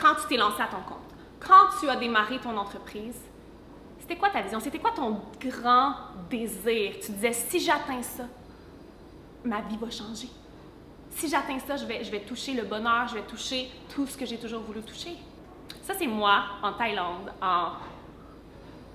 quand tu t'es lancé à ton compte, quand tu as démarré ton entreprise, c'était quoi ta vision? C'était quoi ton grand désir? Tu disais, si j'atteins ça, ma vie va changer. Si j'atteins ça, je vais toucher le bonheur, je vais toucher tout ce que j'ai toujours voulu toucher. Ça, c'est moi en Thaïlande, en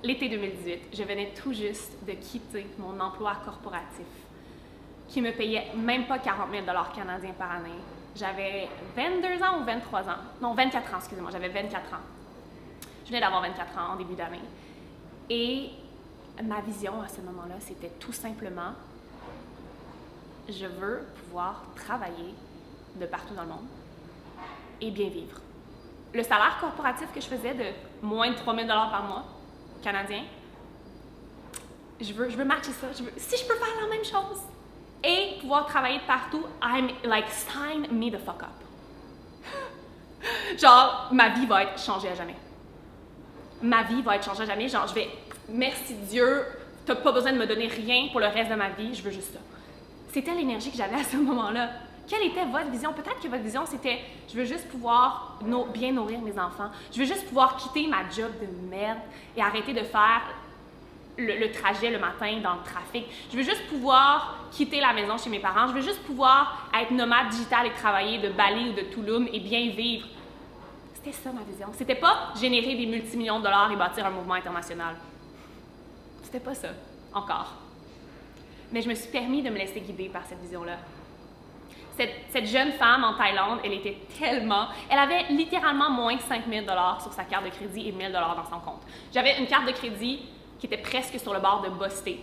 l'été 2018. Je venais tout juste de quitter mon emploi corporatif qui me payait même pas 40 000 $ canadiens par année. J'avais 22 ans ou 23 ans. Non, 24 ans, excusez-moi, j'avais 24 ans. Je venais d'avoir 24 ans en début d'année. Et ma vision à ce moment-là, c'était tout simplement, je veux pouvoir travailler de partout dans le monde et bien vivre. Le salaire corporatif que je faisais de moins de 3 000 $ par mois, canadien, je veux matcher ça. Si je peux faire la même chose et pouvoir travailler de partout, I'm like, sign me the fuck up. Genre, ma vie va être changée à jamais. Ma vie va être changée à jamais. Genre, merci Dieu, t'as pas besoin de me donner rien pour le reste de ma vie, je veux juste ça. C'était l'énergie que j'avais à ce moment-là. Quelle était votre vision? Peut-être que votre vision, c'était « je veux juste pouvoir bien nourrir mes enfants. Je veux juste pouvoir quitter ma job de merde et arrêter de faire le trajet le matin dans le trafic. Je veux juste pouvoir quitter la maison chez mes parents. Je veux juste pouvoir être nomade digital et travailler de Bali ou de Tulum et bien vivre. » C'était ça ma vision. C'était pas générer des multimillions de dollars et bâtir un mouvement international. C'était pas ça, encore. Mais je me suis permis de me laisser guider par cette vision-là. Cette jeune femme en Thaïlande, elle avait littéralement moins de 5 000 $ sur sa carte de crédit et 1 000 $ dans son compte. J'avais une carte de crédit qui était presque sur le bord de buster,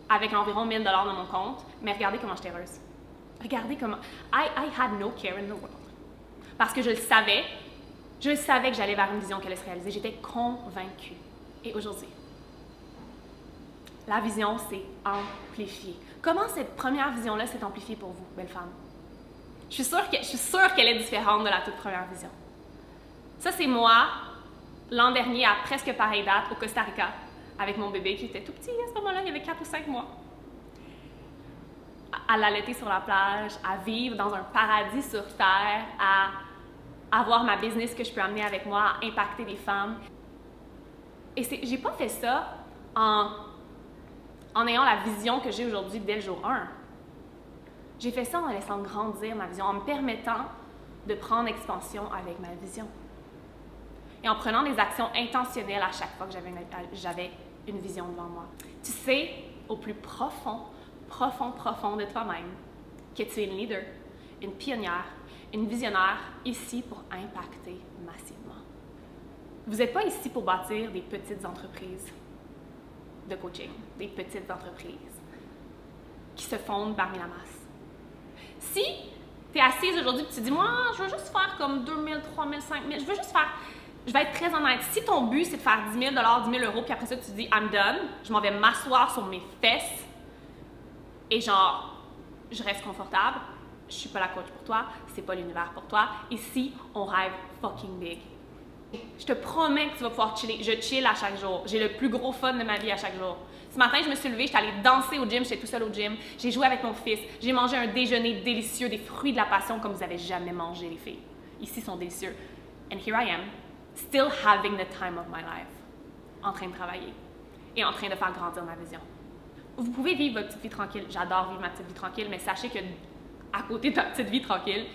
avec environ 1 000 $ dans mon compte, mais regardez comment j'étais heureuse. Regardez comment... I had no care in the world. Parce que je le savais que j'allais vers une vision qui allait se réaliser. J'étais convaincue. Et aujourd'hui, la vision s'est amplifiée. Comment cette première vision-là s'est amplifiée pour vous, belle femme? Je suis sûre qu'elle est différente de la toute première vision. Ça, c'est moi, l'an dernier, à presque pareille date, au Costa Rica, avec mon bébé qui était tout petit à ce moment-là, il avait 4 ou 5 mois. À l'allaiter sur la plage, à vivre dans un paradis sur terre, à avoir ma business que je peux amener avec moi, à impacter des femmes. Et j'ai pas fait ça en ayant la vision que j'ai aujourd'hui dès le jour 1. J'ai fait ça en laissant grandir ma vision, en me permettant de prendre expansion avec ma vision. Et en prenant des actions intentionnelles à chaque fois que j'avais une vision devant moi. Tu sais, au plus profond de toi-même, que tu es une leader, une pionnière, une visionnaire, ici pour impacter massivement. Vous n'êtes pas ici pour bâtir des petites entreprises de coaching, des petites entreprises qui se fondent parmi la masse. Si tu es assise aujourd'hui et tu te dis « Moi, je veux juste faire comme 2 000, 3 000, 5 000, je vais être très honnête, si ton but c'est de faire 10 000 $, 10 000 €, puis après ça tu te dis « I'm done, je m'en vais m'asseoir sur mes fesses et genre, je reste confortable, je suis pas la coach pour toi, c'est pas l'univers pour toi. Ici, on rêve fucking big. » Je te promets que tu vas pouvoir chiller. Je chill à chaque jour. J'ai le plus gros fun de ma vie à chaque jour. Ce matin, je me suis levée, j'étais allée danser au gym, j'étais tout seule au gym. J'ai joué avec mon fils. J'ai mangé un déjeuner délicieux, des fruits de la passion comme vous n'avez jamais mangé, les filles. Ici, ils sont délicieux. And here I am, still having the time of my life. En train de travailler et en train de faire grandir ma vision. Vous pouvez vivre votre petite vie tranquille. J'adore vivre ma petite vie tranquille, mais sachez que à côté de ta petite vie tranquille,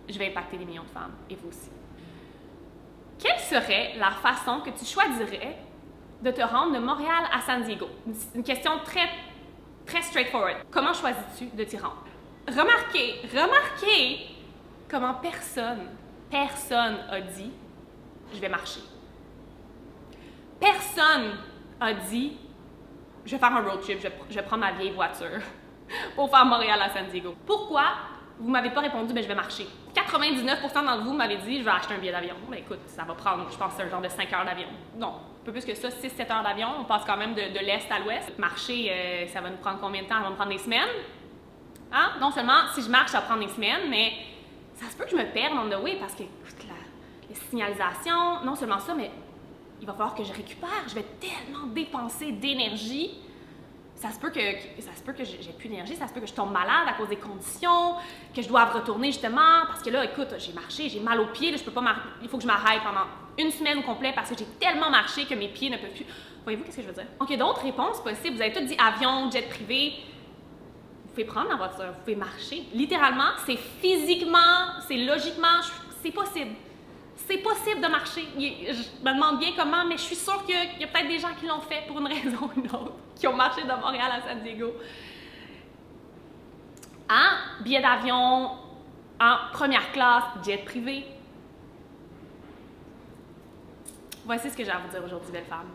je vais impacter des millions de femmes, et vous aussi. Quelle serait la façon que tu choisirais de te rendre de Montréal à San Diego? Une question très, très straightforward. Comment choisis-tu de t'y rendre? Remarquez comment personne a dit « je vais marcher ». Personne a dit « je vais faire un road trip, je vais prendre ma vieille voiture pour faire Montréal à San Diego ». Pourquoi vous m'avez pas répondu « ben je vais marcher ». 99% d'entre vous m'avez dit « je vais acheter un billet d'avion ». Ben écoute, ça va prendre, je pense, un genre de 5 heures d'avion. Non, un peu plus que ça, 6-7 heures d'avion. On passe quand même de l'est à l'ouest. Marcher, ça va nous prendre combien de temps? Ça va me prendre des semaines. Hein? Non seulement, si je marche, ça va prendre des semaines, mais ça se peut que je me perde on the way parce que, écoute, les signalisations, non seulement ça, mais il va falloir que je récupère. Je vais tellement dépenser d'énergie Ça se peut que j'ai plus d'énergie, ça se peut que je tombe malade à cause des conditions, que je doive retourner justement, parce que là, écoute, j'ai marché, j'ai mal aux pieds, là, je peux pas il faut que je m'arrête pendant une semaine au complet parce que j'ai tellement marché que mes pieds ne peuvent plus. Voyez-vous qu'est-ce que je veux dire? Donc, il y a d'autres réponses possibles. Vous avez tous dit avion, jet privé. Vous pouvez prendre la voiture, vous pouvez marcher. Littéralement, c'est physiquement, c'est logiquement, c'est possible. C'est possible de marcher. Je me demande bien comment, mais je suis sûre qu'il y a peut-être des gens qui l'ont fait pour une raison ou une autre, qui ont marché de Montréal à San Diego. Billet d'avion, en première classe, jet privé. Voici ce que j'ai à vous dire aujourd'hui, belle femme.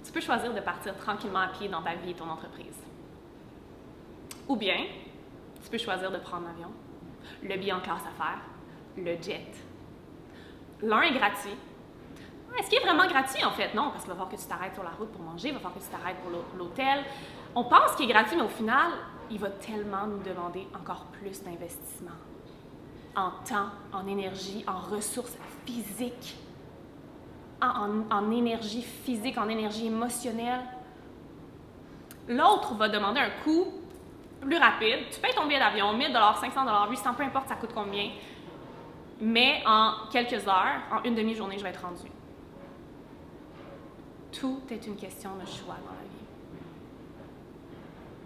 Tu peux choisir de partir tranquillement à pied dans ta vie et ton entreprise. Ou bien, tu peux choisir de prendre l'avion, le billet en classe affaires, le jet. L'un est gratuit. Est-ce qu'il est vraiment gratuit, en fait? Non, parce qu'il va falloir que tu t'arrêtes sur la route pour manger, il va falloir que tu t'arrêtes pour l'hôtel. On pense qu'il est gratuit, mais au final, il va tellement nous demander encore plus d'investissement. En temps, en énergie, en ressources physiques, en énergie physique, en énergie émotionnelle. L'autre va demander un coût plus rapide. Tu payes ton billet d'avion, 1 000 $, 500 $, 800 $, peu importe ça coûte combien. Mais en quelques heures, en une demi-journée, je vais être rendue. Tout est une question de choix dans la vie.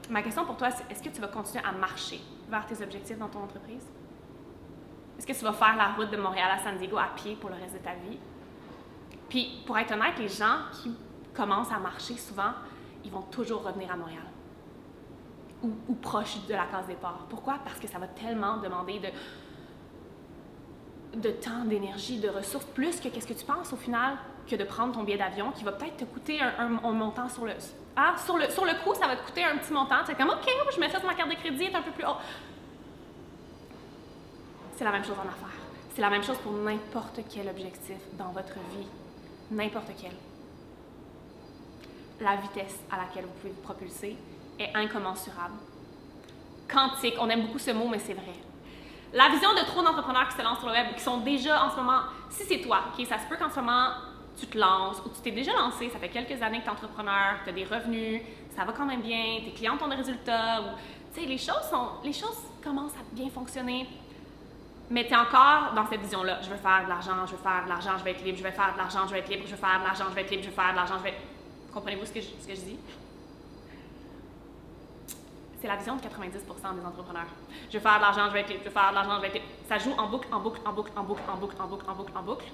Ma question pour toi, c'est est-ce que tu vas continuer à marcher vers tes objectifs dans ton entreprise? Est-ce que tu vas faire la route de Montréal à San Diego à pied pour le reste de ta vie? Puis, pour être honnête, les gens qui commencent à marcher souvent, ils vont toujours revenir à Montréal. Ou proche de la case départ. Pourquoi? Parce que ça va tellement demander de temps, d'énergie, de ressources, plus que qu'est-ce que tu penses au final que de prendre ton billet d'avion qui va peut-être te coûter un montant sur le... sur le coup, ça va te coûter un petit montant. C'est comme, OK, je mets ça sur ma carte de crédit, est un peu plus haut. C'est la même chose en affaires. C'est la même chose pour n'importe quel objectif dans votre vie. N'importe quel. La vitesse à laquelle vous pouvez vous propulser est incommensurable. Quantique, on aime beaucoup ce mot, mais c'est vrai. La vision de trop d'entrepreneurs qui se lancent sur le web, qui sont déjà en ce moment, si c'est toi, OK, ça se peut qu'en ce moment, tu te lances ou tu t'es déjà lancé, ça fait quelques années que tu es entrepreneur, tu as des revenus, ça va quand même bien, tes clients ont des résultats, ou, tu sais, les choses commencent à bien fonctionner, mais tu es encore dans cette vision-là. Je veux faire de l'argent, je veux faire de l'argent, je vais être libre, je vais faire de l'argent, je vais être libre, je veux faire de l'argent, je vais être libre, je veux faire de l'argent, je vais être... Comprenez-vous ce que je dis? C'est la vision de 90% des entrepreneurs. Je veux faire de l'argent, je vais être libre, je veux faire de l'argent, je vais être libre. Ça joue en boucle, en boucle, en boucle, en boucle, en boucle, en boucle, en boucle, en boucle.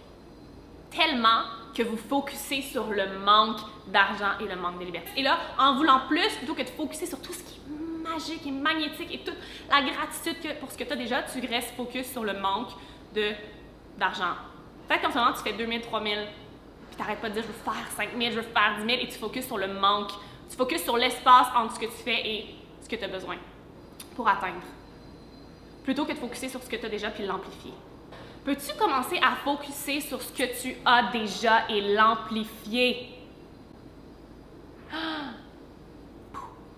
Tellement que vous focussez sur le manque d'argent et le manque de liberté. Et là, en voulant plus, plutôt que de focuser sur tout ce qui est magique et magnétique et toute la gratitude pour ce que tu as déjà, tu restes focus sur le manque d'argent. Peut-être qu'en ce moment, tu fais 2 000, 3 000, puis tu n'arrêtes pas de dire je veux faire 5 000, je veux faire 10 000 et tu focuses sur le manque. Tu focuses sur l'espace entre ce que tu fais et ce que tu as besoin pour atteindre. Plutôt que de focuser sur ce que tu as déjà puis l'amplifier. Peux-tu commencer à focuser sur ce que tu as déjà et l'amplifier?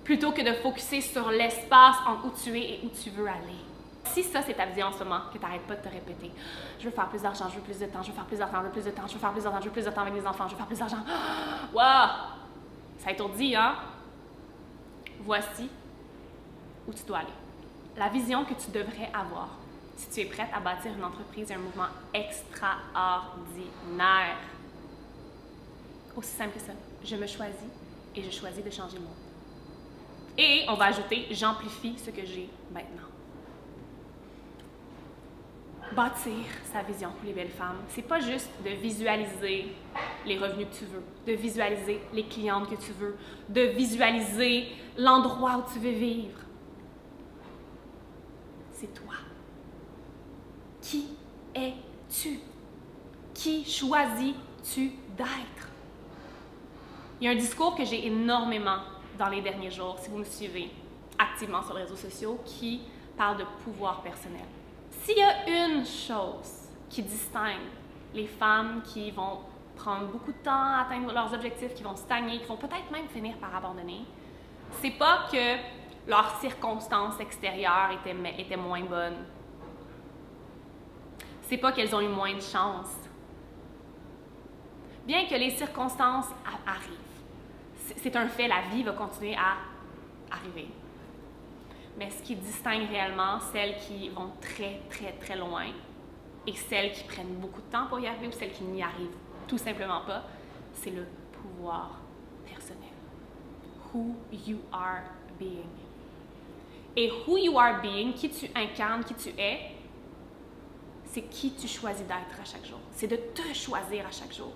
Plutôt que de focuser sur l'espace entre où tu es et où tu veux aller. Si ça, c'est ta vision en ce moment, que tu n'arrêtes pas de te répéter, je veux faire plus d'argent, je veux plus de temps, je veux faire plus d'argent, je veux plus de temps, je veux faire plus d'argent, je veux plus de temps avec mes enfants, je veux faire plus d'argent. Wow! Ça étourdit, hein? Voici où tu dois aller. La vision que tu devrais avoir si tu es prête à bâtir une entreprise et un mouvement extraordinaire. Aussi simple que ça. Je me choisis et je choisis de changer le monde. Et on va ajouter, j'amplifie ce que j'ai maintenant. Bâtir sa vision, les belles femmes, c'est pas juste de visualiser les revenus que tu veux, de visualiser les clientes que tu veux, de visualiser l'endroit où tu veux vivre. C'est toi. Qui es-tu? Qui choisis-tu d'être? Il y a un discours que j'ai énormément dans les derniers jours, si vous me suivez activement sur les réseaux sociaux, qui parle de pouvoir personnel. S'il y a une chose qui distingue les femmes qui vont prendre beaucoup de temps à atteindre leurs objectifs, qui vont stagner, qui vont peut-être même finir par abandonner, c'est pas que leurs circonstances extérieures étaient moins bonnes. C'est pas qu'elles ont eu moins de chance. Bien que les circonstances arrivent, C'est un fait, la vie va continuer à arriver. Mais ce qui distingue réellement celles qui vont très, très, très loin et celles qui prennent beaucoup de temps pour y arriver ou celles qui n'y arrivent tout simplement pas, c'est le pouvoir personnel. Who you are being. Et who you are being, qui tu incarnes, qui tu es, c'est qui tu choisis d'être à chaque jour. C'est de te choisir à chaque jour.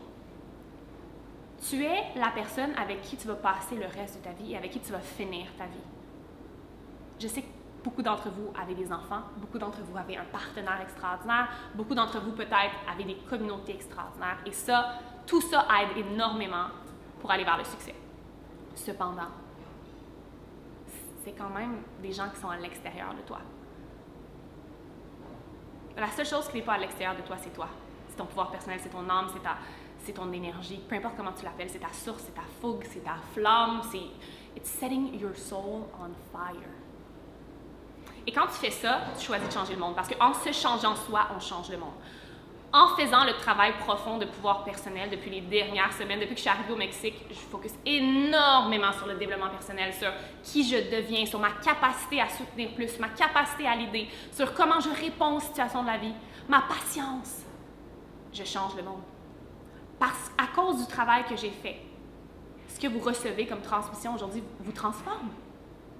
Tu es la personne avec qui tu vas passer le reste de ta vie et avec qui tu vas finir ta vie. Je sais que beaucoup d'entre vous avez des enfants, beaucoup d'entre vous avez un partenaire extraordinaire, beaucoup d'entre vous peut-être avez des communautés extraordinaires et ça, tout ça aide énormément pour aller vers le succès. Cependant, c'est quand même des gens qui sont à l'extérieur de toi. La seule chose qui n'est pas à l'extérieur de toi, c'est toi. C'est ton pouvoir personnel, c'est ton âme, c'est ton énergie, peu importe comment tu l'appelles, c'est ta source, c'est ta fougue, c'est ta flamme, it's setting your soul on fire. Et quand tu fais ça, tu choisis de changer le monde parce qu'en se changeant soi, on change le monde. En faisant le travail profond de pouvoir personnel depuis les dernières semaines, depuis que je suis arrivée au Mexique, je focus énormément sur le développement personnel, sur qui je deviens, sur ma capacité à soutenir plus, ma capacité à l'aider, sur comment je réponds aux situations de la vie, ma patience. Je change le monde. À cause du travail que j'ai fait, ce que vous recevez comme transmission aujourd'hui vous transforme.